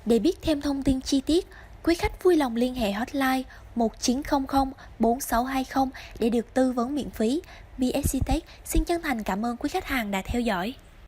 Để biết thêm thông tin chi tiết, quý khách vui lòng liên hệ hotline 1900 4620 để được tư vấn miễn phí. BSC Tech xin chân thành cảm ơn quý khách hàng đã theo dõi.